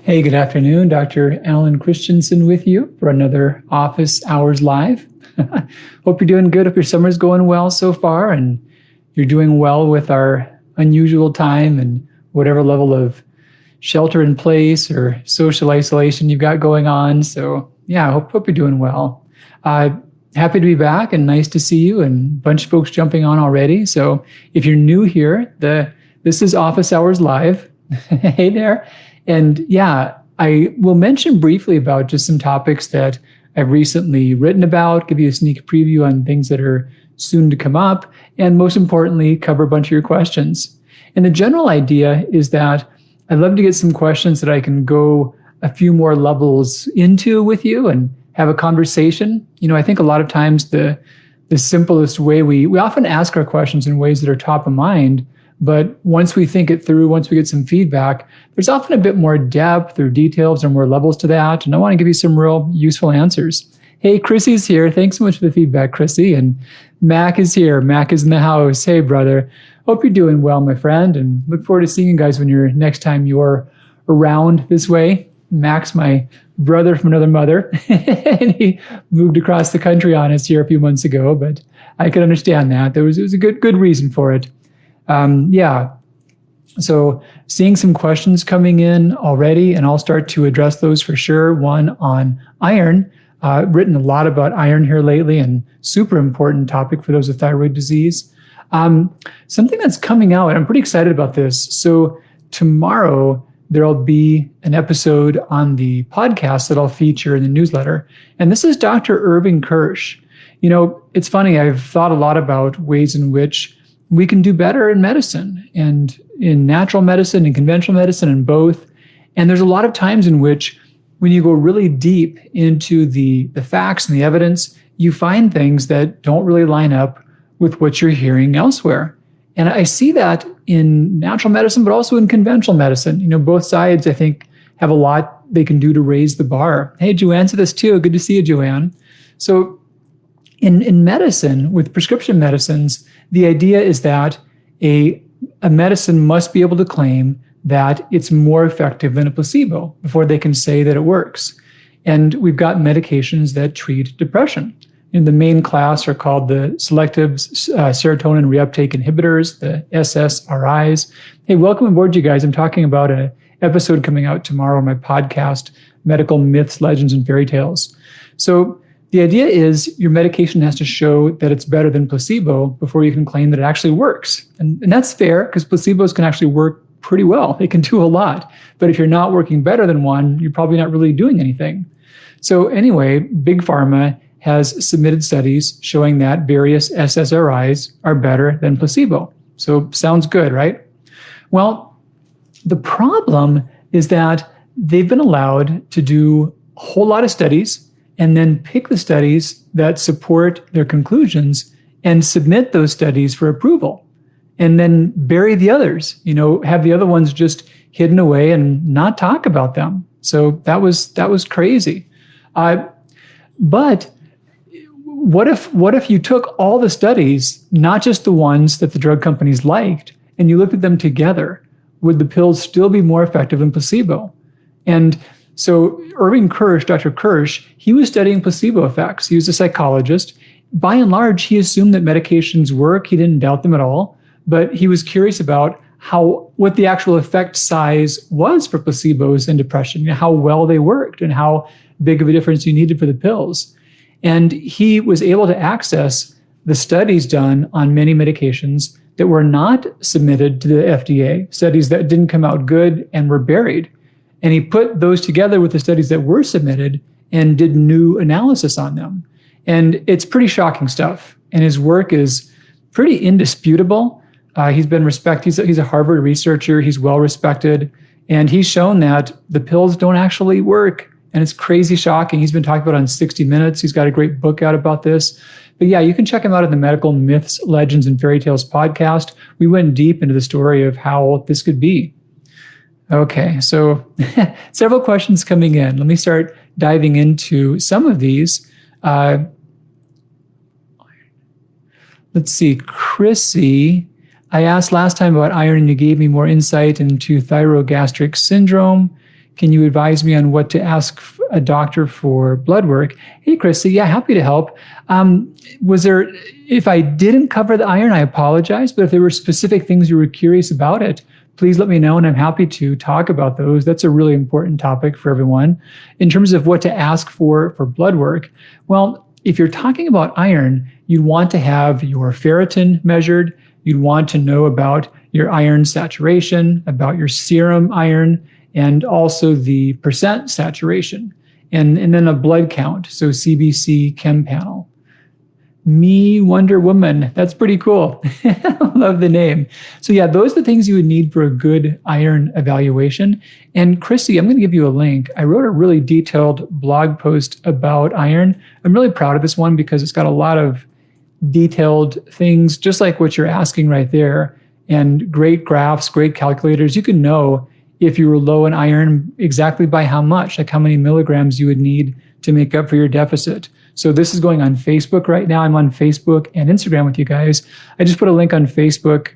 Hey, good afternoon. Dr. Alan Christensen with you for another Office Hours Live. Hope you're doing good. Hope your summer's going well so far and you're doing well with our unusual time and whatever level of shelter in place or social isolation you've got going on. So yeah, I hope you're doing well. Happy to be back and nice to see you and a bunch of folks jumping on already. So if you're new here, this is Office Hours Live. Hey there. And yeah, I will mention briefly about just some topics that I've recently written about, give you a sneak preview on things that are soon to come up, and most importantly, cover a bunch of your questions. And the general idea is that I'd love to get some questions that I can go a few more levels into with you and have a conversation. You know, I think a lot of times the simplest way, we often ask our questions in ways that are top of mind, but once we think it through, once we get some feedback, there's often a bit more depth or details or more levels to that. And I want to give you some real useful answers. Hey, Chrissy's here. Thanks so much for the feedback, Chrissy. And Mac is here. Mac is in the house. Hey, brother. Hope you're doing well, my friend. And look forward to seeing you guys when next time you're around this way. Mac's my brother from another mother. And he moved across the country on us here a few months ago. But I can understand that. It was a good reason for it. So seeing some questions coming in already, and I'll start to address those for sure. One on iron. Written a lot about iron here lately, and super important topic for those with thyroid disease. Something that's coming out, I'm pretty excited about this. So tomorrow, there'll be an episode on the podcast that I'll feature in the newsletter. And this is Dr. Irving Kirsch. You know, it's funny, I've thought a lot about ways in which we can do better in medicine and in natural medicine and conventional medicine and both. And there's a lot of times in which when you go really deep into the facts and the evidence, you find things that don't really line up with what you're hearing elsewhere. And I see that in natural medicine, but also in conventional medicine. You know, both sides, I think, have a lot they can do to raise the bar. Hey, Joanne said this too. Good to see you, Joanne. So in medicine, with prescription medicines, the idea is that a medicine must be able to claim that it's more effective than a placebo before they can say that it works. And we've got medications that treat depression. And the main class are called the selective serotonin reuptake inhibitors, the SSRIs. Hey, welcome aboard, you guys. I'm talking about an episode coming out tomorrow on my podcast, Medical Myths, Legends, and Fairy Tales. So the idea is your medication has to show that it's better than placebo before you can claim that it actually works. And that's fair because placebos can actually work pretty well. They can do a lot. But if you're not working better than one, you're probably not really doing anything. So anyway, Big Pharma has submitted studies showing that various SSRIs are better than placebo. So sounds good, right? Well, the problem is that they've been allowed to do a whole lot of studies and then pick the studies that support their conclusions and submit those studies for approval, and then bury the others, you know, have the other ones just hidden away and not talk about them. So that was crazy. But what if you took all the studies, not just the ones that the drug companies liked, and you looked at them together? Would the pills still be more effective than placebo? And so Irving Kirsch, Dr. Kirsch, he was studying placebo effects. He was a psychologist. By and large, he assumed that medications work. He didn't doubt them at all, but he was curious about what the actual effect size was for placebos and depression, you know, how well they worked and how big of a difference you needed for the pills. And he was able to access the studies done on many medications that were not submitted to the FDA, studies that didn't come out good and were buried. And he put those together with the studies that were submitted and did new analysis on them. And it's pretty shocking stuff. And his work is pretty indisputable. He's been respected. He's a Harvard researcher. He's well respected. And he's shown that the pills don't actually work. And it's crazy shocking. He's been talking about it on 60 Minutes. He's got a great book out about this. But yeah, you can check him out in the Medical Myths, Legends, and Fairy Tales podcast. We went deep into the story of how this could be. Okay, so several questions coming in. Let me start diving into some of these. Let's see, Chrissy, I asked last time about iron and you gave me more insight into thyrogastric syndrome. Can you advise me on what to ask a doctor for blood work? Hey, Chrissy, yeah, happy to help. If I didn't cover the iron, I apologize, but if there were specific things you were curious about it, please let me know, and I'm happy to talk about those. That's a really important topic for everyone. In terms of what to ask for blood work, well, if you're talking about iron, you'd want to have your ferritin measured. You'd want to know about your iron saturation, about your serum iron, and also the percent saturation, and then a blood count, so CBC Chem Panel. Me Wonder Woman, that's pretty cool. Love the name. So yeah, those are the things you would need for a good iron evaluation. And Chrissy, I'm going to give you a link. I wrote a really detailed blog post about iron. I'm really proud of this one because it's got a lot of detailed things, just like what you're asking right there, and great graphs, great calculators. You can know if you were low in iron exactly by how much, like how many milligrams you would need to make up for your deficit. So this is going on Facebook right now. I'm on Facebook and Instagram with you guys. I just put a link on Facebook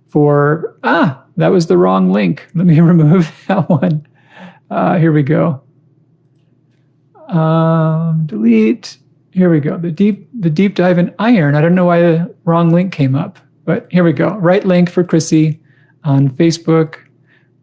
for, that was the wrong link. Let me remove that one. Here we go. Delete. Here we go. The deep dive in iron. I don't know why the wrong link came up, but here we go. Right link for Chrissy on Facebook.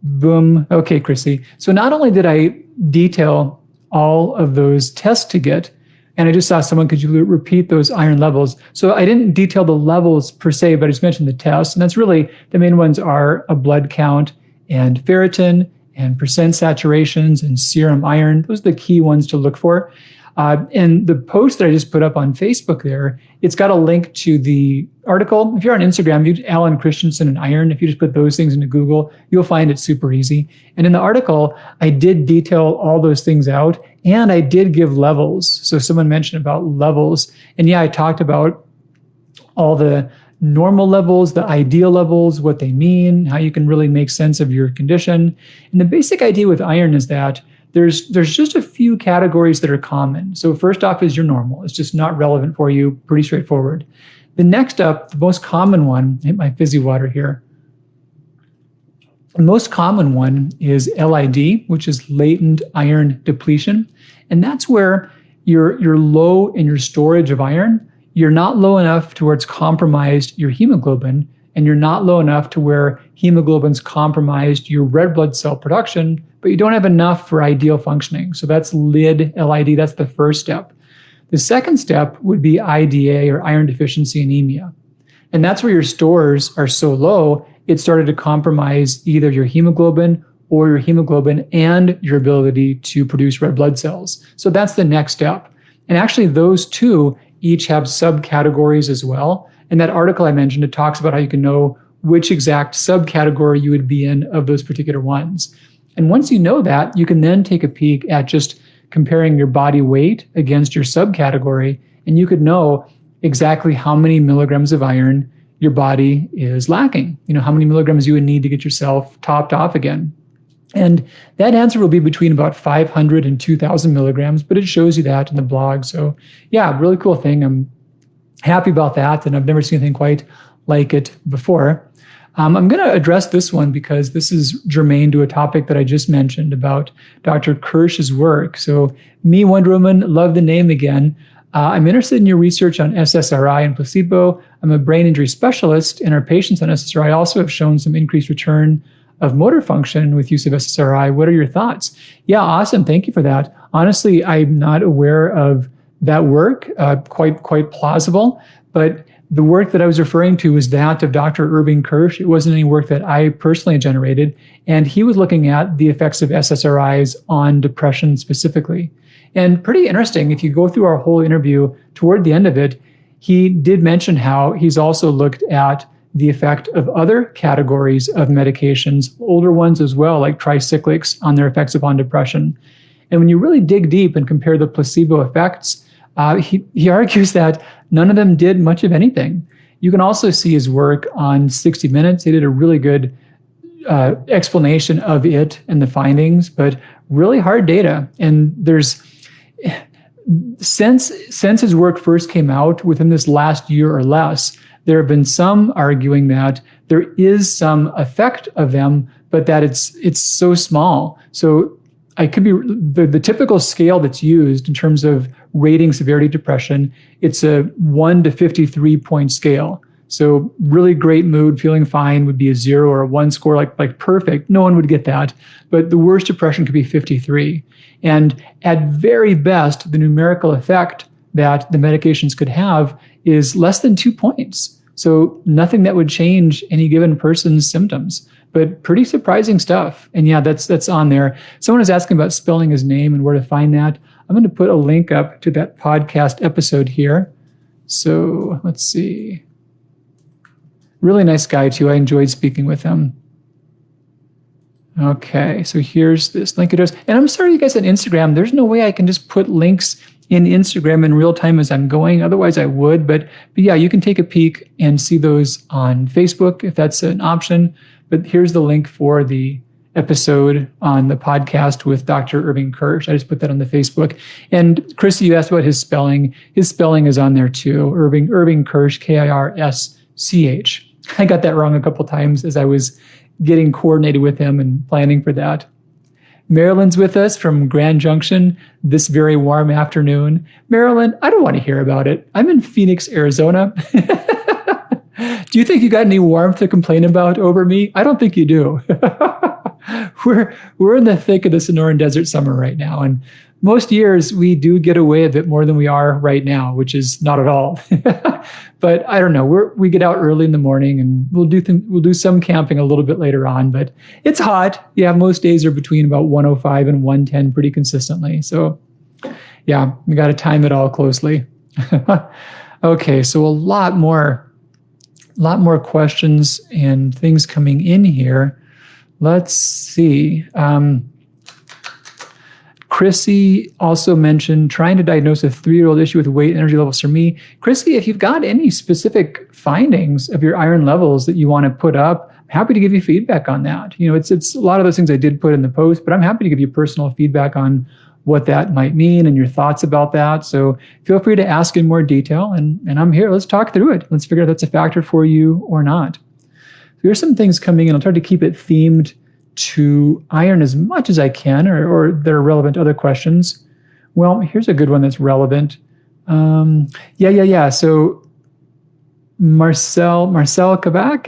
Boom. Okay, Chrissy. So not only did I detail all of those tests to get, and I just saw someone, could you repeat those iron levels? So I didn't detail the levels per se, but I just mentioned the tests. And that's really, the main ones are a blood count and ferritin and percent saturations and serum iron. Those are the key ones to look for. And the post that I just put up on Facebook there, it's got a link to the article. If you're on Instagram, Alan Christensen and iron, if you just put those things into Google, you'll find it super easy. And in the article, I did detail all those things out, and I did give levels. So someone mentioned about levels. And yeah, I talked about all the normal levels, the ideal levels, what they mean, how you can really make sense of your condition. And the basic idea with iron is that there's just a few categories that are common. So first off is your normal. It's just not relevant for you, pretty straightforward. The next up, the most common one, hit my fizzy water here. The most common one is LID, which is latent iron depletion. And that's where you're low in your storage of iron. You're not low enough to where it's compromised your hemoglobin, and you're not low enough to where hemoglobin's compromised your red blood cell production, but you don't have enough for ideal functioning. So that's LID. That's the first step. The second step would be IDA, or iron deficiency anemia. And that's where your stores are so low, it started to compromise either your hemoglobin or your hemoglobin and your ability to produce red blood cells. So that's the next step. And actually those two each have subcategories as well. And that article I mentioned, it talks about how you can know which exact subcategory you would be in of those particular ones. And once you know that, you can then take a peek at just comparing your body weight against your subcategory, and you could know exactly how many milligrams of iron your body is lacking. You know, how many milligrams you would need to get yourself topped off again. And that answer will be between about 500 and 2,000 milligrams, but it shows you that in the blog. So yeah, really cool thing. I'm happy about that, and I've never seen anything quite like it before. I'm going to address this one because this is germane to a topic that I just mentioned about Dr. Kirsch's work. So me, Wonder Woman, love the name again. I'm interested in your research on SSRI and placebo. I'm a brain injury specialist, and our patients on SSRI also have shown some increased return of motor function with use of SSRI. What are your thoughts? Yeah, awesome. Thank you for that. Honestly, I'm not aware of that work, quite plausible, but the work that I was referring to was that of Dr. Irving Kirsch. It wasn't any work that I personally generated, and he was looking at the effects of SSRIs on depression specifically. And pretty interesting, if you go through our whole interview, toward the end of it, he did mention how he's also looked at the effect of other categories of medications, older ones as well, like tricyclics, on their effects upon depression. And when you really dig deep and compare the placebo effects, he argues that none of them did much of anything. You can also see his work on 60 Minutes. He did a really good explanation of it and the findings, but really hard data. And since his work first came out within this last year or less, there have been some arguing that there is some effect of them, but that it's so small. So I could be the typical scale that's used in terms of rating severity of depression. It's a 1 to 53 point scale. So really great mood, feeling fine would be a 0 or a 1 score, like perfect. No one would get that. But the worst depression could be 53. And at very best, the numerical effect that the medications could have is less than 2 points. So nothing that would change any given person's symptoms, but pretty surprising stuff. And yeah, that's on there. Someone is asking about spelling his name and where to find that. I'm going to put a link up to that podcast episode here. So let's see. Really nice guy too. I enjoyed speaking with him. Okay, so here's this link address. And I'm sorry, you guys on Instagram, there's no way I can just put links in Instagram in real time as I'm going. Otherwise I would, but yeah, you can take a peek and see those on Facebook if that's an option. But here's the link for the episode on the podcast with Dr. Irving Kirsch. I just put that on the Facebook. And Chrissy, you asked about his spelling. His spelling is on there too. Irving Kirsch, Kirsch. I got that wrong a couple times as I was getting coordinated with him and planning for that. Marilyn's with us from Grand Junction this very warm afternoon. Marilyn, I don't want to hear about it. I'm in Phoenix, Arizona. Do you think you got any warmth to complain about over me? I don't think you do. We're in the thick of the Sonoran Desert summer right now, and most years we do get away a bit more than we are right now, which is not at all. But I don't know. We get out early in the morning, and we'll do some camping a little bit later on. But it's hot. Yeah, most days are between about 105 and 110 pretty consistently. So yeah, we got to time it all closely. Okay, so a lot more questions and things coming in here. Let's see. Chrissy also mentioned trying to diagnose a 3-year-old issue with weight and energy levels for me. Chrissy, if you've got any specific findings of your iron levels that you want to put up, I'm happy to give you feedback on that. You know, it's a lot of those things I did put in the post, but I'm happy to give you personal feedback on what that might mean and your thoughts about that. So feel free to ask in more detail, and I'm here. Let's talk through it. Let's figure out if that's a factor for you or not. So here's some things coming in. I'll try to keep it themed to iron as much as I can, or that are relevant to other questions. Well, here's a good one that's relevant. So Marcel Kabak,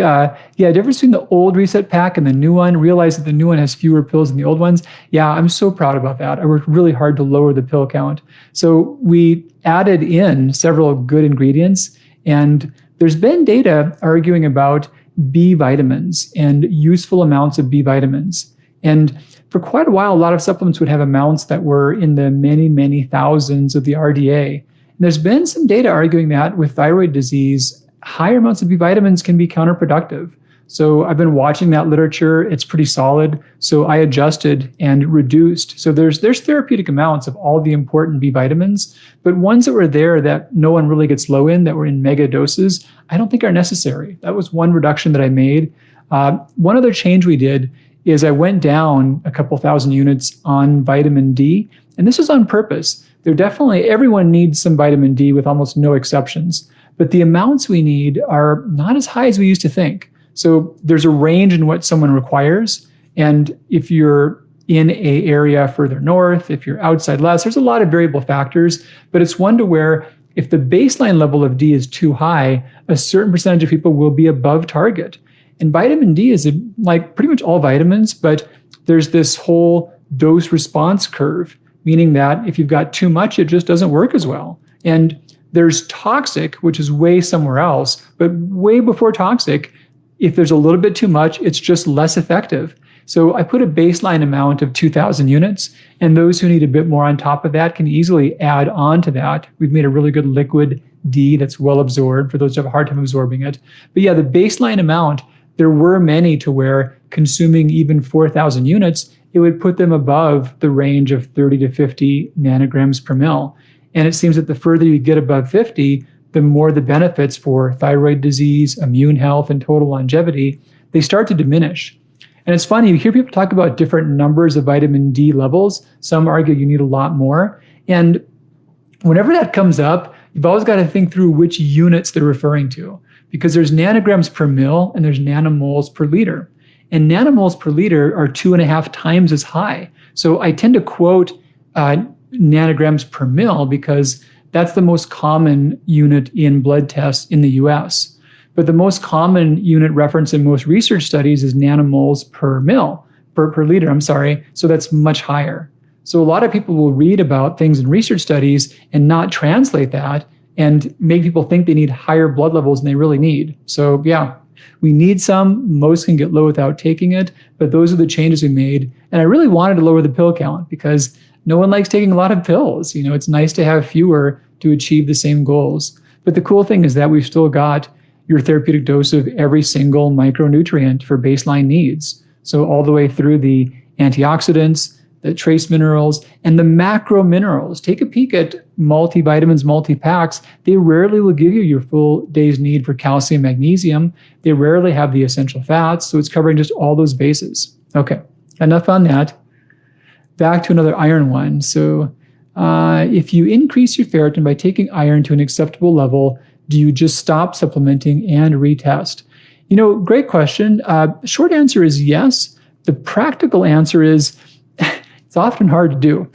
difference between the old reset pack and the new one. Realize that the new one has fewer pills than the old ones. Yeah, I'm so proud about that. I worked really hard to lower the pill count. So we added in several good ingredients, and there's been data arguing about B vitamins and useful amounts of B vitamins. And for quite a while, a lot of supplements would have amounts that were in the many, many thousands of the RDA. And there's been some data arguing that with thyroid disease, higher amounts of B vitamins can be counterproductive. So I've been watching that literature. It's pretty solid. So I adjusted and reduced. So there's therapeutic amounts of all the important B vitamins, but ones that were there that no one really gets low in, that were in mega doses, I don't think are necessary. That was one reduction that I made. One other change we did is I went down a couple thousand units on vitamin D, and this was on purpose. Everyone needs some vitamin D with almost no exceptions, but the amounts we need are not as high as we used to think. So there's a range in what someone requires. And if you're in a area further north, if you're outside less, there's a lot of variable factors, but it's one to where if the baseline level of D is too high, a certain percentage of people will be above target. And vitamin D is like pretty much all vitamins, but there's this whole dose response curve, meaning that if you've got too much, it just doesn't work as well. And there's toxic, which is way somewhere else, but way before toxic, if there's a little bit too much, it's just less effective. So I put a baseline amount of 2,000 units, and those who need a bit more on top of that can easily add on to that. We've made a really good liquid D that's well absorbed for those who have a hard time absorbing it. But yeah, the baseline amount, there were many to where consuming even 4,000 units, it would put them above the range of 30 to 50 nanograms per mil. And it seems that the further you get above 50, the more the benefits for thyroid disease, immune health, and total longevity, they start to diminish. And it's funny, you hear people talk about different numbers of vitamin D levels. Some argue you need a lot more. And whenever that comes up, you've always got to think through which units they're referring to, because there's nanograms per mil and there's nanomoles per liter. And nanomoles per liter are 2.5 times as high. So I tend to quote nanograms per mil because that's the most common unit in blood tests in the US. But the most common unit reference in most research studies is nanomoles per mil, per liter, I'm sorry. So that's much higher. So a lot of people will read about things in research studies and not translate that and make people think they need higher blood levels than they really need. So yeah, we need some. Most can get low without taking it, but those are the changes we made. And I really wanted to lower the pill count because no one likes taking a lot of pills. You know, it's nice to have fewer to achieve the same goals. But the cool thing is that we've still got your therapeutic dose of every single micronutrient for baseline needs. So all the way through the antioxidants, the trace minerals, and the macro minerals. Take a peek at multivitamins, multi-packs. They rarely will give you your full day's need for calcium, magnesium. They rarely have the essential fats, so it's covering just all those bases. Okay, enough on that. Back to another iron one. So if you increase your ferritin by taking iron to an acceptable level, do you just stop supplementing and retest? You know, great question. Short answer is yes. The practical answer is it's often hard to do.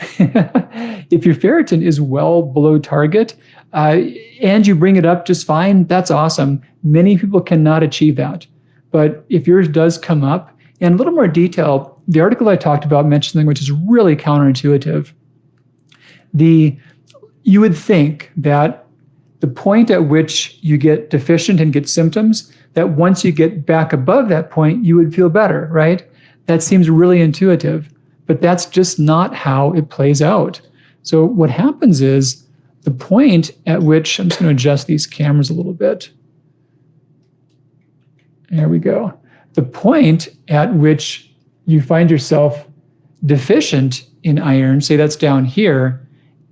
If your ferritin is well below target and you bring it up just fine, that's awesome. Many people cannot achieve that. But if yours does come up, in a little more detail, the article I talked about mentioned something which is really counterintuitive. You would think that the point at which you get deficient and get symptoms, that once you get back above that point, you would feel better, right? That seems really intuitive. But that's just not how it plays out. So what happens is the point at which, I'm just going to adjust these cameras a little bit. There we go. The point at which you find yourself deficient in iron, say that's down here,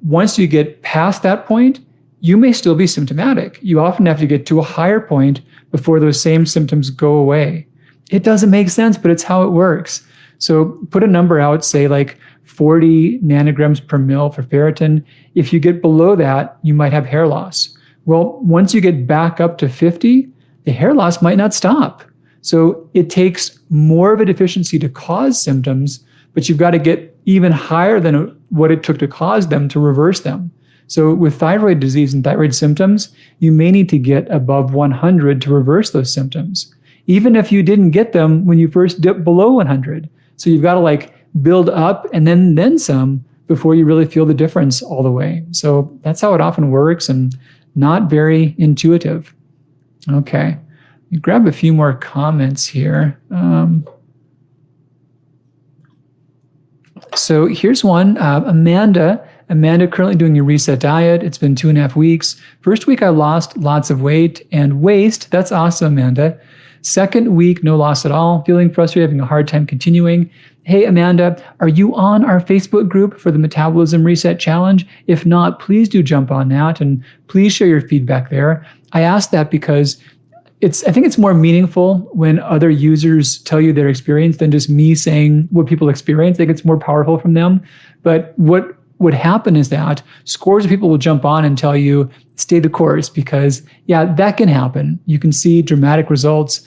once you get past that point, you may still be symptomatic. You often have to get to a higher point before those same symptoms go away. It doesn't make sense, but it's how it works. So put a number out, say like 40 nanograms per mil for ferritin. If you get below that, you might have hair loss. Well, once you get back up to 50, the hair loss might not stop. So it takes more of a deficiency to cause symptoms, but you've got to get even higher than what it took to cause them to reverse them. So with thyroid disease and thyroid symptoms, you may need to get above 100 to reverse those symptoms, even if you didn't get them when you first dipped below 100. So you've got to like build up and then some before you really feel the difference all the way. So that's how it often works and not very intuitive. Okay, grab a few more comments here. So here's one, Amanda currently doing a reset diet. It's been 2.5 weeks. First week I lost lots of weight and waist. That's awesome, Amanda. Second week, no loss at all. Feeling frustrated, having a hard time continuing. Hey, Amanda, are you on our Facebook group for the Metabolism Reset Challenge? If not, please do jump on that and please share your feedback there. I ask that because I think it's more meaningful when other users tell you their experience than just me saying what people experience. I think it's more powerful from them. But what would happen is that scores of people will jump on and tell you, stay the course, because yeah, that can happen. You can see dramatic results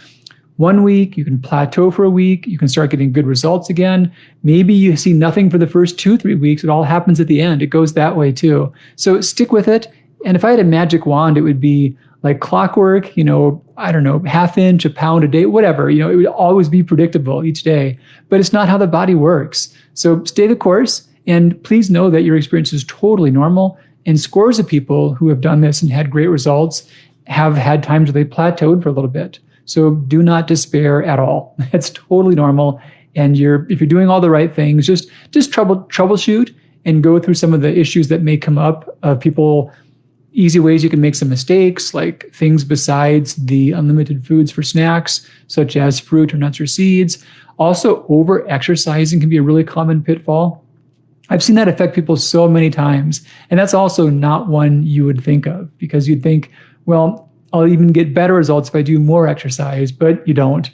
1 week, you can plateau for a week, you can start getting good results again. Maybe you see nothing for the first 2-3 weeks. It all happens at the end. It goes that way too. So stick with it. And if I had a magic wand, it would be like clockwork, I don't know, ½ inch, a pound a day, whatever, it would always be predictable each day, but it's not how the body works. So stay the course. And please know that your experience is totally normal. And scores of people who have done this and had great results have had times where they plateaued for a little bit. So do not despair at all. It's totally normal. And if you're doing all the right things, just troubleshoot and go through some of the issues that may come up of people. Easy ways you can make some mistakes, like things besides the unlimited foods for snacks, such as fruit or nuts or seeds. Also, over-exercising can be a really common pitfall. I've seen that affect people so many times. And that's also not one you would think of, because you'd think, well, I'll even get better results if I do more exercise, but you don't.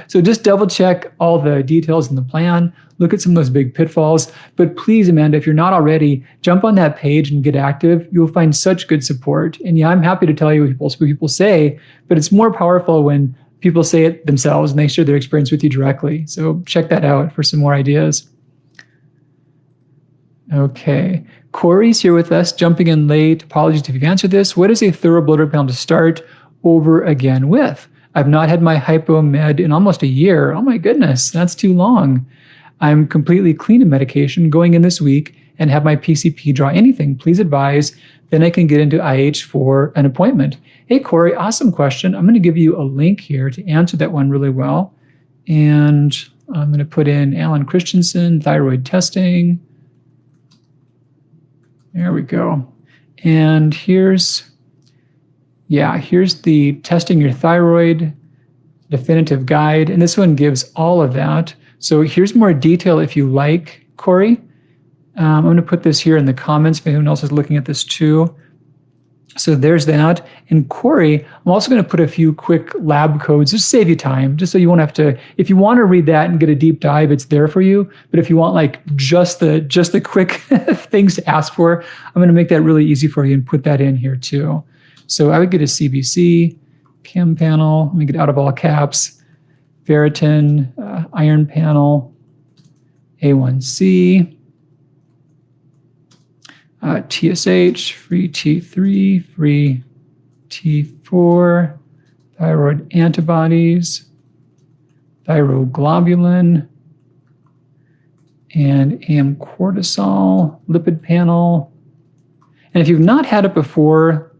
So just double check all the details in the plan, look at some of those big pitfalls. But please, Amanda, if you're not already, jump on that page and get active. You'll find such good support. And yeah, I'm happy to tell you what people say, but it's more powerful when people say it themselves and they share their experience with you directly. So check that out for some more ideas. Okay. Corey's here with us, jumping in late. Apologies if you've answered this. What is a thorough blood work panel to start over again with? I've not had my hypo med in almost a year. Oh my goodness, that's too long. I'm completely clean of medication going in this week and have my PCP draw anything. Please advise. Then I can get into IH for an appointment. Hey, Corey, awesome question. I'm going to give you a link here to answer that one really well. And I'm going to put in Alan Christensen, thyroid testing. There we go. And here's the testing your thyroid definitive guide. And this one gives all of that. So here's more detail if you like, Corey. I'm going to put this here in the comments if anyone else is looking at this too. So there's that. And Corey, I'm also going to put a few quick lab codes just to save you time, just so you won't have to, if you want to read that and get a deep dive, it's there for you. But if you want like just the quick things to ask for, I'm going to make that really easy for you and put that in here too. So I would get a CBC, chem panel, let me get out of all caps, ferritin, iron panel, A1C, TSH, free T3, free T4, thyroid antibodies, thyroglobulin, and AM cortisol, lipid panel. And if you've not had it before,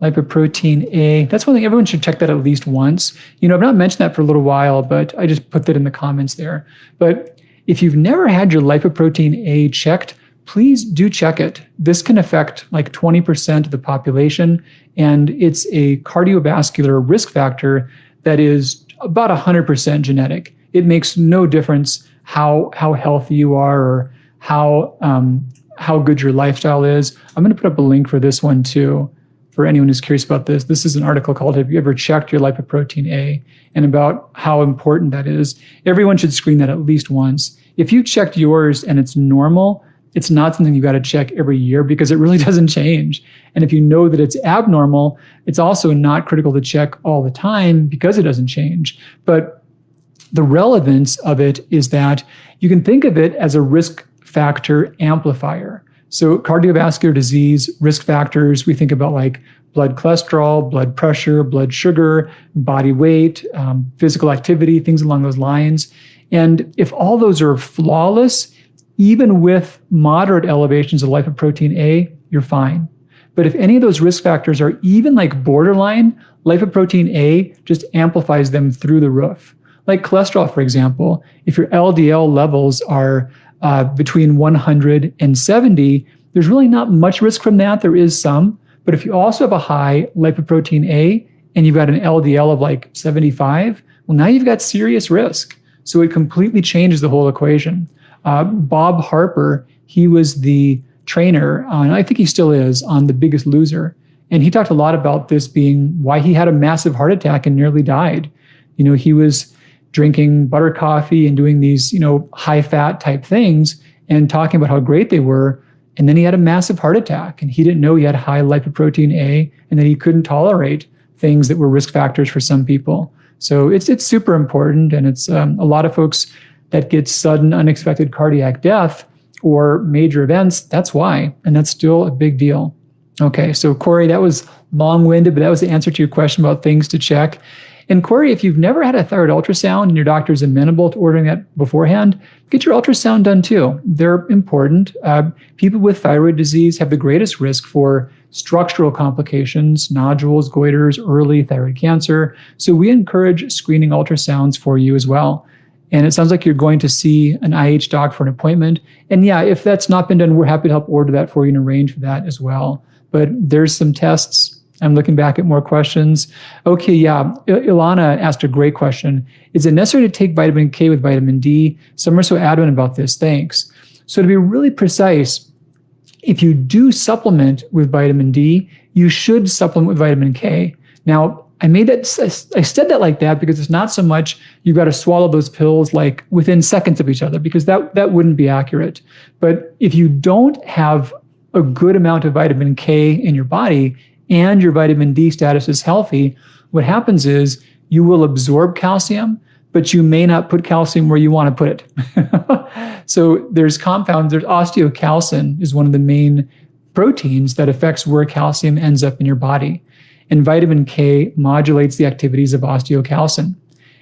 lipoprotein A, that's one thing, everyone should check that at least once. I've not mentioned that for a little while, but I just put that in the comments there. But if you've never had your lipoprotein A checked, please do check it. This can affect like 20% of the population, and it's a cardiovascular risk factor that is about 100% genetic. It makes no difference how healthy you are or how good your lifestyle is. I'm going to put up a link for this one too, for anyone who's curious about this. This is an article called "Have You Ever Checked Your Lipoprotein A?" and about how important that is. Everyone should screen that at least once. If you checked yours and it's normal, it's not something you got to check every year because it really doesn't change. And if you know that it's abnormal, it's also not critical to check all the time because it doesn't change. But the relevance of it is that you can think of it as a risk factor amplifier. So cardiovascular disease risk factors, we think about like blood cholesterol, blood pressure, blood sugar, body weight, physical activity, things along those lines. And if all those are flawless, even with moderate elevations of lipoprotein A, you're fine. But if any of those risk factors are even like borderline, lipoprotein A just amplifies them through the roof. Like cholesterol, for example, if your LDL levels are between 100 and 70, there's really not much risk from that. There is some. But if you also have a high lipoprotein A and you've got an LDL of like 75, well, now you've got serious risk. So it completely changes the whole equation. Bob Harper, he was the trainer, and I think he still is, on The Biggest Loser. And he talked a lot about this being why he had a massive heart attack and nearly died. He was drinking butter coffee and doing these, high fat type things and talking about how great they were. And then he had a massive heart attack and he didn't know he had high lipoprotein A and that he couldn't tolerate things that were risk factors for some people. So it's super important. And it's a lot of folks that get sudden, unexpected cardiac death or major events, that's why. And that's still a big deal. Okay, so Corey, that was long-winded, but that was the answer to your question about things to check. And Corey, if you've never had a thyroid ultrasound and your doctor's amenable to ordering that beforehand, get your ultrasound done too. They're important. People with thyroid disease have the greatest risk for structural complications, nodules, goiters, early thyroid cancer. So we encourage screening ultrasounds for you as well. And it sounds like you're going to see an IH doc for an appointment. And yeah, if that's not been done, we're happy to help order that for you and arrange for that as well. But there's some tests. I'm looking back at more questions. Okay, yeah, Ilana asked a great question. Is it necessary to take vitamin K with vitamin D? Some are so adamant about this, thanks. So to be really precise, if you do supplement with vitamin D, you should supplement with vitamin K. Now, I said that like that because it's not so much you've got to swallow those pills like within seconds of each other, because that wouldn't be accurate. But if you don't have a good amount of vitamin K in your body and your vitamin D status is healthy, what happens is you will absorb calcium, but you may not put calcium where you want to put it. So there's compounds, there's osteocalcin is one of the main proteins that affects where calcium ends up in your body. And vitamin K modulates the activities of osteocalcin.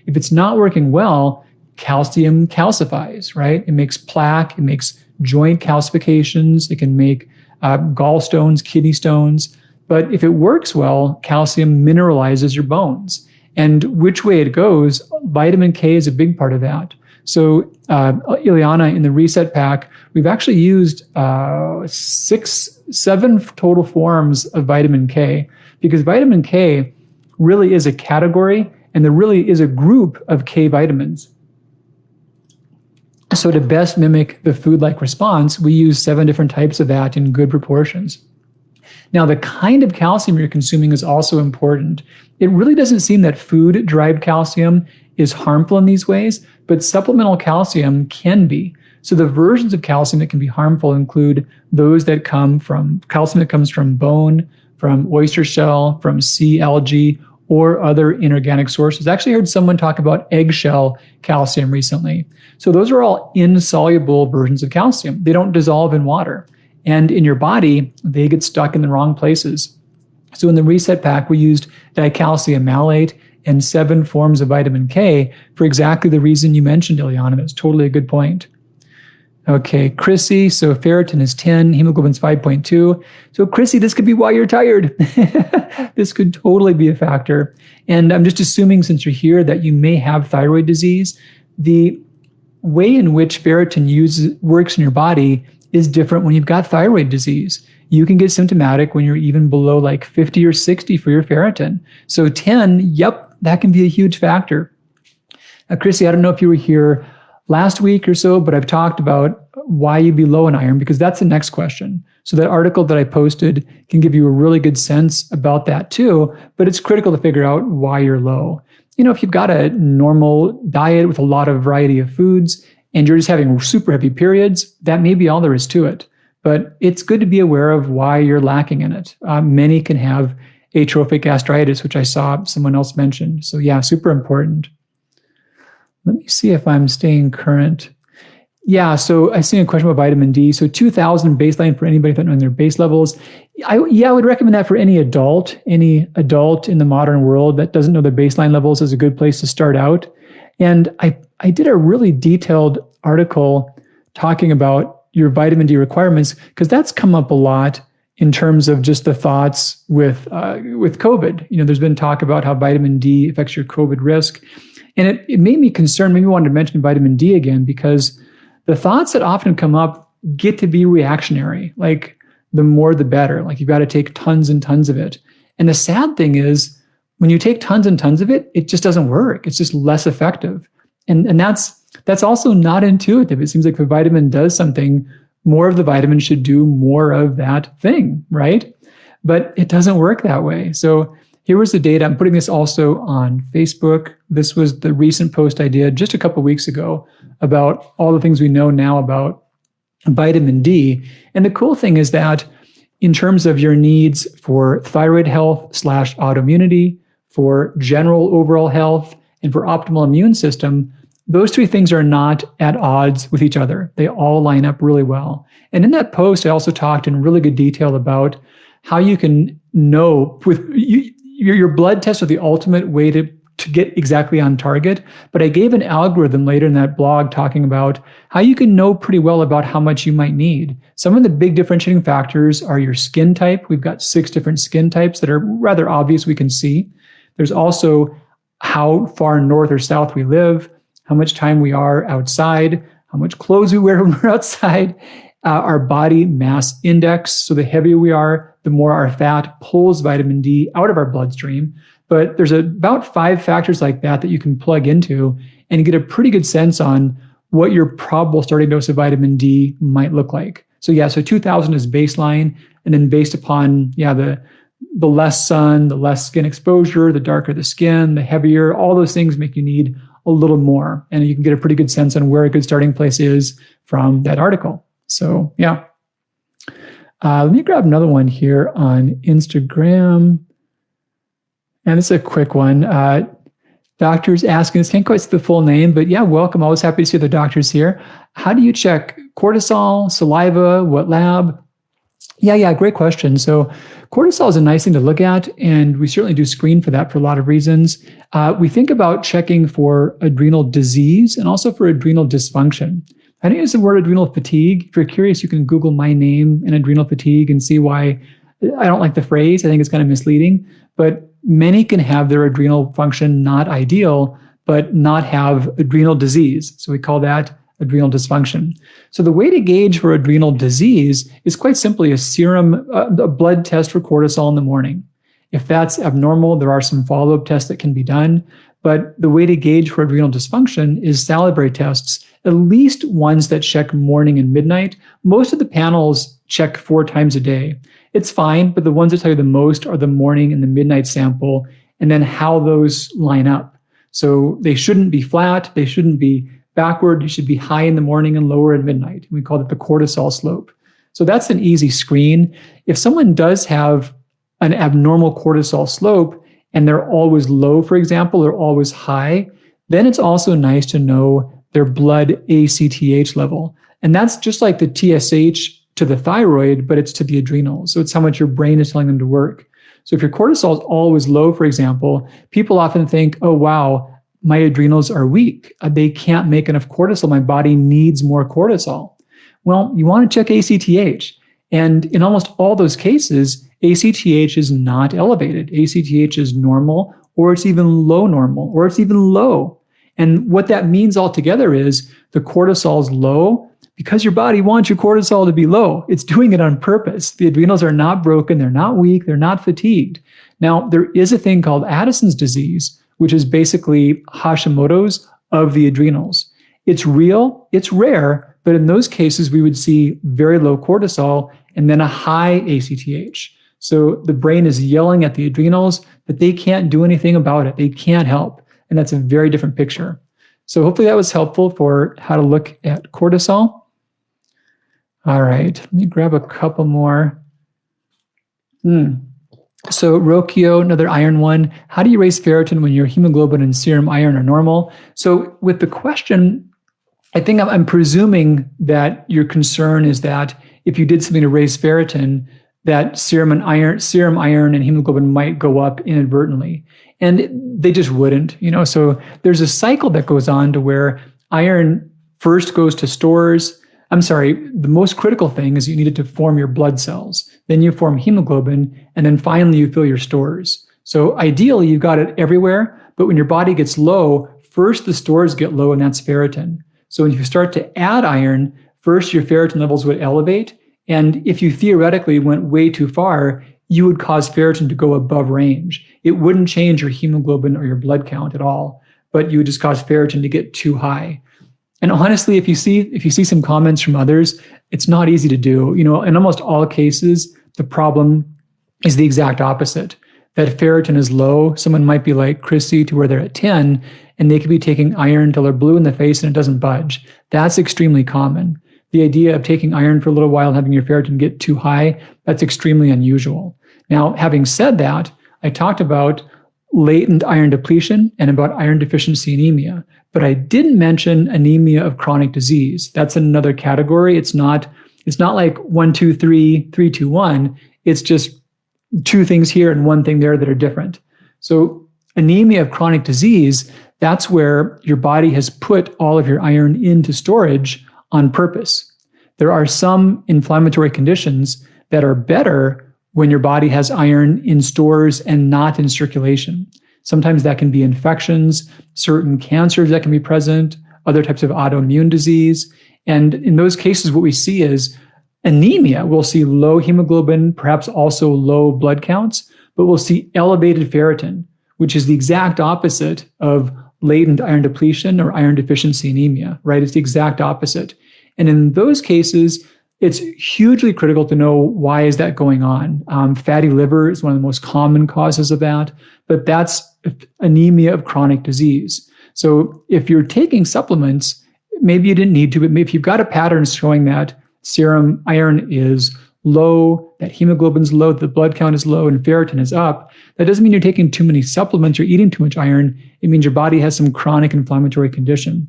If it's not working well, calcium calcifies, right? It makes plaque, it makes joint calcifications, it can make gallstones, kidney stones. But if it works well, calcium mineralizes your bones. And which way it goes, vitamin K is a big part of that. So Ileana, in the Reset Pack, we've actually used 7 total forms of vitamin K, because vitamin K really is a category, and there really is a group of K vitamins. So to best mimic the food-like response, we use 7 different types of that in good proportions. Now, the kind of calcium you're consuming is also important. It really doesn't seem that food-derived calcium is harmful in these ways, but supplemental calcium can be. So the versions of calcium that can be harmful include those that come from calcium that comes from bone, from oyster shell, from sea algae, or other inorganic sources. I actually heard someone talk about eggshell calcium recently. So those are all insoluble versions of calcium. They don't dissolve in water. And in your body, they get stuck in the wrong places. So in the Reset Pack, we used dicalcium malate and 7 forms of vitamin K for exactly the reason you mentioned, Ileana. That's totally a good point. Okay, Chrissy, so ferritin is 10, hemoglobin's 5.2. So Chrissy, this could be why you're tired. This could totally be a factor. And I'm just assuming, since you're here, that you may have thyroid disease. The way in which ferritin works in your body is different when you've got thyroid disease. You can get symptomatic when you're even below like 50 or 60 for your ferritin. So 10, yep, that can be a huge factor. Chrissy, I don't know if you were here last week or so, but I've talked about why you'd be low in iron, because that's the next question. So that article that I posted can give you a really good sense about that too, but it's critical to figure out why you're low. You know, if you've got a normal diet with a lot of variety of foods and you're just having super heavy periods, that may be all there is to it. But it's good to be aware of why you're lacking in it. Many can have atrophic gastritis, which I saw someone else mention. So yeah, super important. Let me see if I'm staying current. Yeah, so I see a question about vitamin D. So 2,000 baseline for anybody not knowing their base levels. I would recommend that for any adult in the modern world that doesn't know their baseline levels is a good place to start out. And I did a really detailed article talking about your vitamin D requirements, because that's come up a lot in terms of just the thoughts with COVID. You know, there's been talk about how vitamin D affects your COVID risk. And it made me concerned, maybe wanted to mention vitamin D again, because the thoughts that often come up get to be reactionary. Like, the more the better. Like, you've got to take tons and tons of it. And the sad thing is, when you take tons and tons of it, it just doesn't work. It's just less effective. And that's also not intuitive. It seems like if a vitamin does something, more of the vitamin should do more of that thing, right? But it doesn't work that way. So here was the data. I'm putting this also on Facebook. This was the recent post I did just a couple of weeks ago about all the things we know now about vitamin D. And the cool thing is that in terms of your needs for thyroid health / autoimmunity, for general overall health, and for optimal immune system, those 3 things are not at odds with each other. They all line up really well. And in that post, I also talked in really good detail about how you can know your blood tests are the ultimate way to get exactly on target. But I gave an algorithm later in that blog talking about how you can know pretty well about how much you might need. Some of the big differentiating factors are your skin type. We've got 6 different skin types that are rather obvious we can see. There's also how far north or south we live, how much time we are outside, how much clothes we wear when we're outside, our body mass index. So the heavier we are, the more our fat pulls vitamin D out of our bloodstream. But there's about 5 factors like that that you can plug into and get a pretty good sense on what your probable starting dose of vitamin D might look like. So yeah, so 2,000 is baseline. And then based upon, the less sun, the less skin exposure, the darker the skin, the heavier, all those things make you need a little more. And you can get a pretty good sense on where a good starting place is from that article. So yeah. Let me grab another one here on Instagram. And this is a quick one. Doctors asking this, can't quite see the full name, but yeah, welcome. Always happy to see the doctors here. How do you check cortisol, saliva, what lab? Yeah, great question. So cortisol is a nice thing to look at, and we certainly do screen for that for a lot of reasons. We think about checking for adrenal disease and also for adrenal dysfunction. I didn't use the word adrenal fatigue. If you're curious, you can Google my name and adrenal fatigue and see why I don't like the phrase. I think it's kind of misleading, but many can have their adrenal function not ideal, but not have adrenal disease. So we call that adrenal dysfunction. So the way to gauge for adrenal disease is quite simply a serum, a blood test for cortisol in the morning. If that's abnormal, there are some follow-up tests that can be done. But the way to gauge for adrenal dysfunction is salivary tests, at least ones that check morning and midnight. Most of the panels check 4 times a day. It's fine, but the ones that tell you the most are the morning and the midnight sample, and then how those line up. So they shouldn't be flat, they shouldn't be backward, you should be high in the morning and lower at midnight. We call it the cortisol slope. So that's an easy screen. If someone does have an abnormal cortisol slope and they're always low, for example, or always high, then it's also nice to know their blood ACTH level. And that's just like the TSH to the thyroid, but it's to the adrenals. So it's how much your brain is telling them to work. So if your cortisol is always low, for example, people often think, oh, wow, my adrenals are weak. They can't make enough cortisol. My body needs more cortisol. Well, you want to check ACTH. And in almost all those cases, ACTH is not elevated. ACTH is normal, or it's even low normal, or it's even low. And what that means altogether is the cortisol is low because your body wants your cortisol to be low. It's doing it on purpose. The adrenals are not broken. They're not weak. They're not fatigued. Now, there is a thing called Addison's disease, which is basically Hashimoto's of the adrenals. It's real, it's rare, but in those cases, we would see very low cortisol and then a high ACTH. So the brain is yelling at the adrenals, but they can't do anything about it. They can't help. And that's a very different picture. So hopefully that was helpful for how to look at cortisol. All right, let me grab a couple more. So Rokio, another iron one. How do you raise ferritin when your hemoglobin and serum iron are normal? So with the question, I think I'm presuming that your concern is that if you did something to raise ferritin, that serum iron and hemoglobin might go up inadvertently. And they just wouldn't, So there's a cycle that goes on to where iron first goes to stores. The most critical thing is you need it to form your blood cells. Then you form hemoglobin, and then finally you fill your stores. So ideally, you've got it everywhere, but when your body gets low, first the stores get low, and that's ferritin. So if you start to add iron, first your ferritin levels would elevate, and if you theoretically went way too far, you would cause ferritin to go above range. It wouldn't change your hemoglobin or your blood count at all, but you would just cause ferritin to get too high. And honestly, if you see some comments from others, it's not easy to do. In almost all cases, the problem is the exact opposite. That ferritin is low. Someone might be like Chrissy to where they're at 10, and they could be taking iron till they're blue in the face and it doesn't budge. That's extremely common. The idea of taking iron for a little while and having your ferritin get too high, that's extremely unusual. Now, having said that, I talked about latent iron depletion and about iron deficiency anemia. But I didn't mention anemia of chronic disease. That's another category. It's not like 1, 2, 3, 3, 2, 1. It's just 2 things here and 1 thing there that are different. So anemia of chronic disease, that's where your body has put all of your iron into storage on purpose. There are some inflammatory conditions that are better when your body has iron in stores and not in circulation. Sometimes that can be infections, certain cancers that can be present, other types of autoimmune disease. And in those cases, what we see is anemia. We'll see low hemoglobin, perhaps also low blood counts, but we'll see elevated ferritin, which is the exact opposite of latent iron depletion or iron deficiency anemia, right? It's the exact opposite. And in those cases, it's hugely critical to know why is that going on. Fatty liver is one of the most common causes of that, but that's anemia of chronic disease. So if you're taking supplements, maybe you didn't need to, but if you've got a pattern showing that serum iron is low, that hemoglobin's low, the blood count is low, and ferritin is up, that doesn't mean you're taking too many supplements or eating too much iron. It means your body has some chronic inflammatory condition.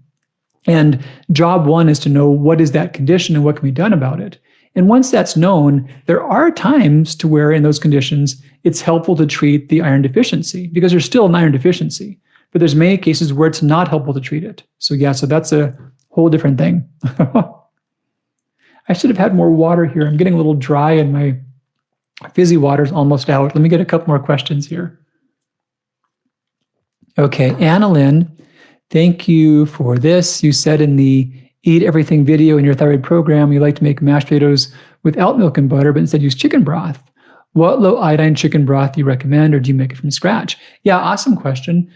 And job one is to know what is that condition and what can be done about it. And once that's known, there are times to where in those conditions, it's helpful to treat the iron deficiency because there's still an iron deficiency. But there's many cases where it's not helpful to treat it. So yeah, so that's a whole different thing. I should have had more water here. I'm getting a little dry and my fizzy water's almost out. Let me get a couple more questions here. Okay, Annalyn, thank you for this. You said in the Eat Everything video in your thyroid program, you like to make mashed potatoes without milk and butter, but instead use chicken broth. What low iodine chicken broth do you recommend, or do you make it from scratch? Yeah, awesome question.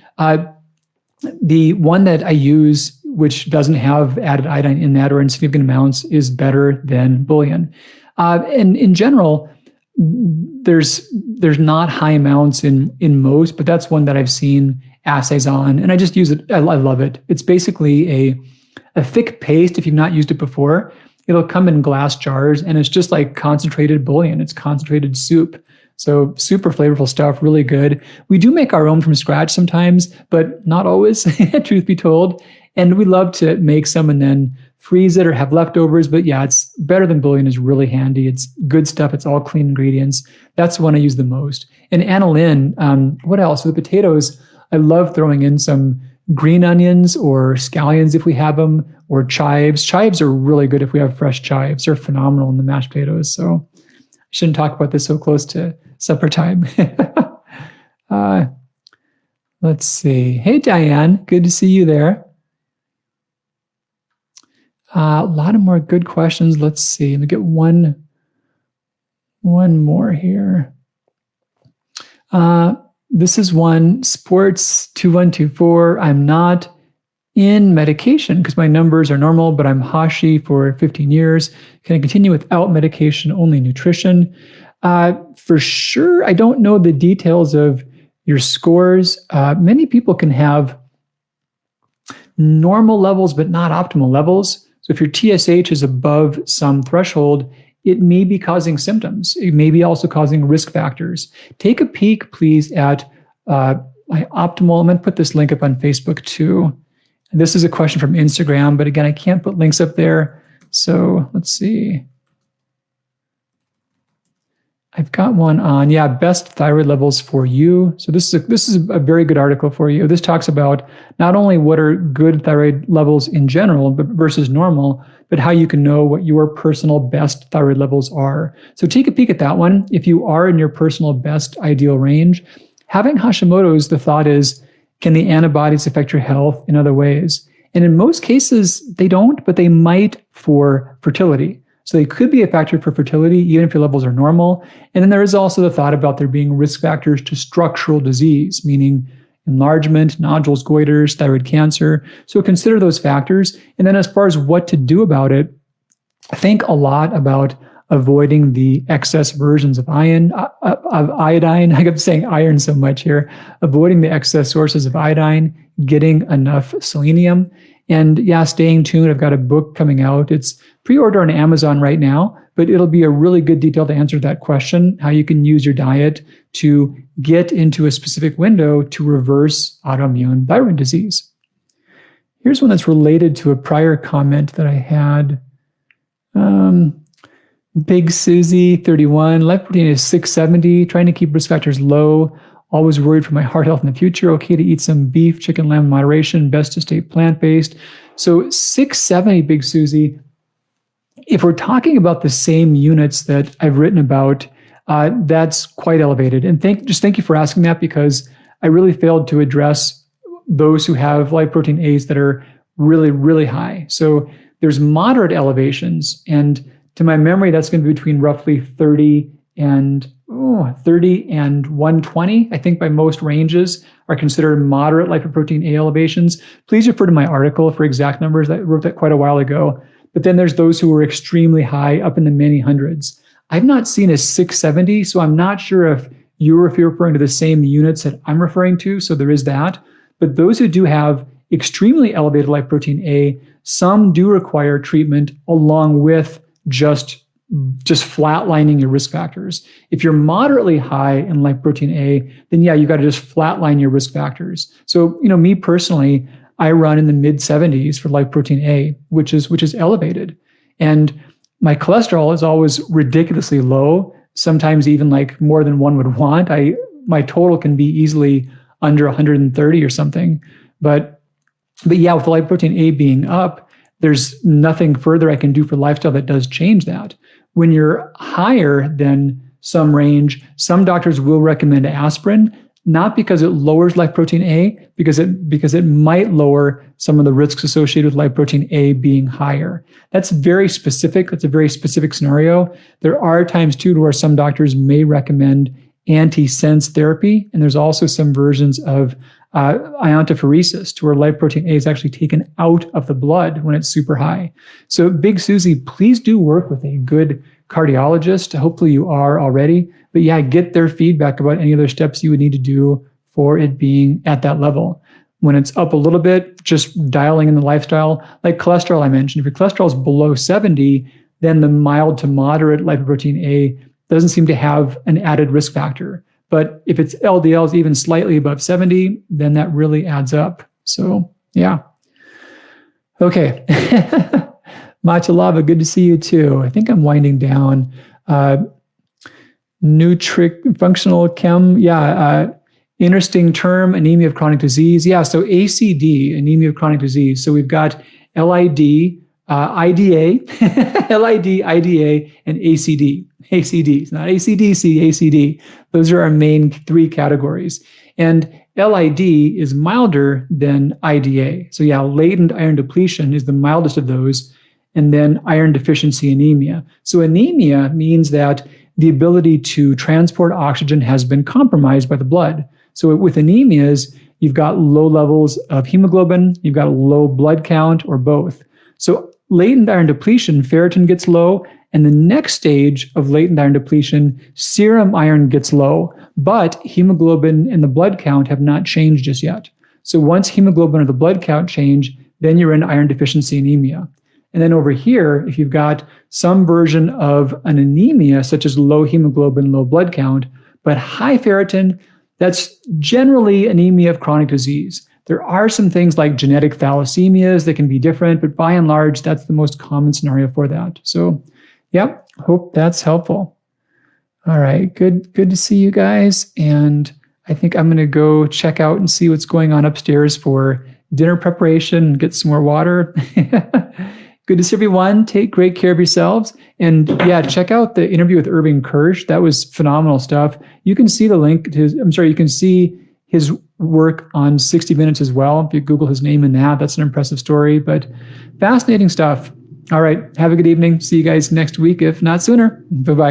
The one that I use, which doesn't have added iodine in that or in significant amounts, is better than bouillon. And in general, there's not high amounts in most, but that's one that I've seen assays on, and I just use it. I love it. It's basically a thick paste. If you've not used it before, it'll come in glass jars, and it's just like concentrated bouillon. It's concentrated soup. So super flavorful stuff, really good. We do make our own from scratch sometimes, but not always, truth be told. And we love to make some and then freeze it or have leftovers. But yeah, it's better than bouillon, is really handy. It's good stuff. It's all clean ingredients. That's the one I use the most. And Annalyn, what else? With potatoes, I love throwing in some green onions or scallions if we have them, or chives. Chives are really good if we have fresh chives. They're phenomenal in the mashed potatoes. So I shouldn't talk about this so close to supper time. Let's see. Hey, Diane. Good to see you there. A lot of more good questions. Let's see. Let me get one more here. This is one, Sports 2124. I'm not in medication because my numbers are normal, but I'm Hashi for 15 years. Can I continue without medication, only nutrition? For sure, I don't know the details of your scores. Many people can have normal levels, but not optimal levels. So if your TSH is above some threshold, it may be causing symptoms. It may be also causing risk factors. Take a peek, please, at my optimal. I'm going to put this link up on Facebook too. And this is a question from Instagram, but again, I can't put links up there. So let's see. I've got one on, best thyroid levels for you. So this is a very good article for you. This talks about not only what are good thyroid levels in general, but versus normal, but how you can know what your personal best thyroid levels are. So take a peek at that one. If you are in your personal best ideal range, having Hashimoto's, the thought is, can the antibodies affect your health in other ways? And in most cases, they don't, but they might for fertility. So they could be a factor for fertility, even if your levels are normal. And then there is also the thought about there being risk factors to structural disease, meaning enlargement, nodules, goiters, thyroid cancer. So consider those factors. And then as far as what to do about it, think a lot about avoiding the excess versions of iodine. I kept saying iron so much here. Avoiding the excess sources of iodine, getting enough selenium, and staying tuned. I've got a book coming out. It's pre-order on Amazon right now, but it'll be a really good detailed answer to that question, how you can use your diet to get into a specific window to reverse autoimmune thyroid disease. Here's one that's related to a prior comment that I had. Big Susie, 31, life protein is 670, trying to keep risk factors low, always worried for my heart health in the future, okay to eat some beef, chicken, lamb in moderation, best to stay plant-based. So 670, Big Susie, if we're talking about the same units that I've written about, that's quite elevated. And thank you for asking that, because I really failed to address those who have live protein A's that are really, really high. So there's moderate elevations, and to my memory, that's going to be between roughly 30 and 120. I think by most ranges are considered moderate lipoprotein A elevations. Please refer to my article for exact numbers. I wrote that quite a while ago. But then there's those who are extremely high, up in the many hundreds. I've not seen a 670, so I'm not sure if you're referring to the same units that I'm referring to, so there is that. But those who do have extremely elevated lipoprotein A, some do require treatment along with just just flatlining your risk factors. If you're moderately high in lipoprotein A, then yeah, you got to just flatline your risk factors. So, me personally, I run in the mid 70s for lipoprotein A, which is elevated. And my cholesterol is always ridiculously low, sometimes even like more than one would want. My total can be easily under 130 or something. But yeah, with the lipoprotein A being up, there's nothing further I can do for lifestyle that does change that. When you're higher than some range, some doctors will recommend aspirin, not because it lowers lipoprotein A, because it might lower some of the risks associated with lipoprotein A being higher. That's very specific. That's a very specific scenario. There are times too where some doctors may recommend antisense therapy, and there's also some versions of iontophoresis to where lipoprotein A is actually taken out of the blood when it's super high. So Big Susie, please do work with a good cardiologist. Hopefully you are already, but yeah, get their feedback about any other steps you would need to do for it being at that level. When it's up a little bit, just dialing in the lifestyle, like cholesterol I mentioned. If your cholesterol is below 70, then the mild to moderate lipoprotein A doesn't seem to have an added risk factor. But if it's LDL is even slightly above 70, then that really adds up. So yeah. Okay. Machalava, good to see you too. I think I'm winding down. Functional chem. Yeah. Interesting term, anemia of chronic disease. Yeah. So ACD, anemia of chronic disease. So we've got LID, IDA, LID, IDA, and ACD. ACD, it's not ACDC, ACD. Those are our main three categories. And LID is milder than IDA. So yeah, latent iron depletion is the mildest of those. And then iron deficiency anemia. So anemia means that the ability to transport oxygen has been compromised by the blood. So with anemias, you've got low levels of hemoglobin, you've got a low blood count, or both. So latent iron depletion, ferritin gets low, and the next stage of latent iron depletion, serum iron gets low, but hemoglobin and the blood count have not changed just yet. So once hemoglobin or the blood count change, then you're in iron deficiency anemia. And then over here, if you've got some version of an anemia, such as low hemoglobin, low blood count, but high ferritin, that's generally anemia of chronic disease. There are some things like genetic thalassemias that can be different, but by and large, that's the most common scenario for that. So, yep, hope that's helpful. All right, good to see you guys. And I think I'm going to go check out and see what's going on upstairs for dinner preparation and get some more water. Good to see everyone. Take great care of yourselves. And yeah, check out the interview with Irving Kirsch. That was phenomenal stuff. You can see the link to you can see his work on 60 Minutes as well. If you Google his name in that, that's an impressive story, but fascinating stuff. All right. Have a good evening. See you guys next week, if not sooner. Bye-bye.